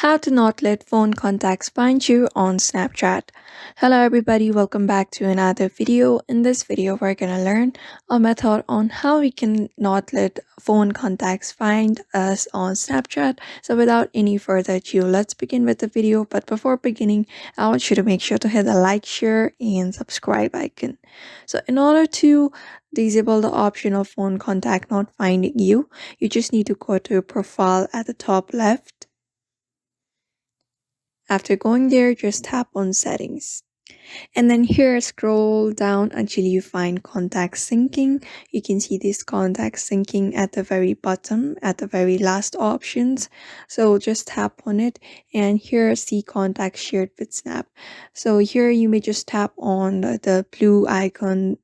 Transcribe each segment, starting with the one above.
How to not let phone contacts find you on Snapchat. Hello everybody, welcome back to another video. In this video, we're gonna learn a method on how we can not let phone contacts find us on Snapchat. So without any further ado, let's begin with the video. But before beginning, I want you to make sure to hit the like, share, and subscribe icon. So in order to disable the option of phone contact not finding you, you just need to go to your profile at the top left. After going there, just tap on settings. And then here, scroll down until you find contact syncing. You can see this contact syncing at the very bottom, at the very last options. So just tap on it, and here see contacts shared with Snap. So here you may just tap on the blue icon,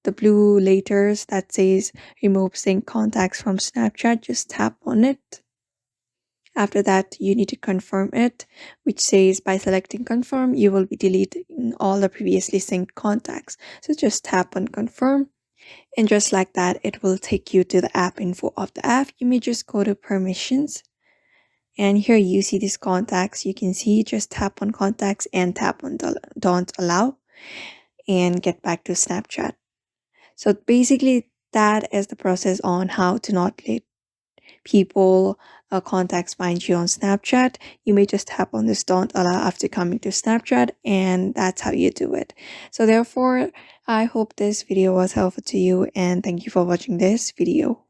the blue letters that says remove sync contacts from Snapchat. Just tap on it. After that, you need to confirm it, which says by selecting confirm, you will be deleting all the previously synced contacts. So just tap on confirm. And just like that, it will take you to the app info of the app. You may just go to permissions. And here you see these contacts. You can see just tap on contacts and tap on don't allow and get back to Snapchat. So basically, that is the process on how to not let people contacts find you on Snapchat. You may just tap on this don't allow after coming to Snapchat, and that's how you do it. So therefore, I hope this video was helpful to you, and thank you for watching this video.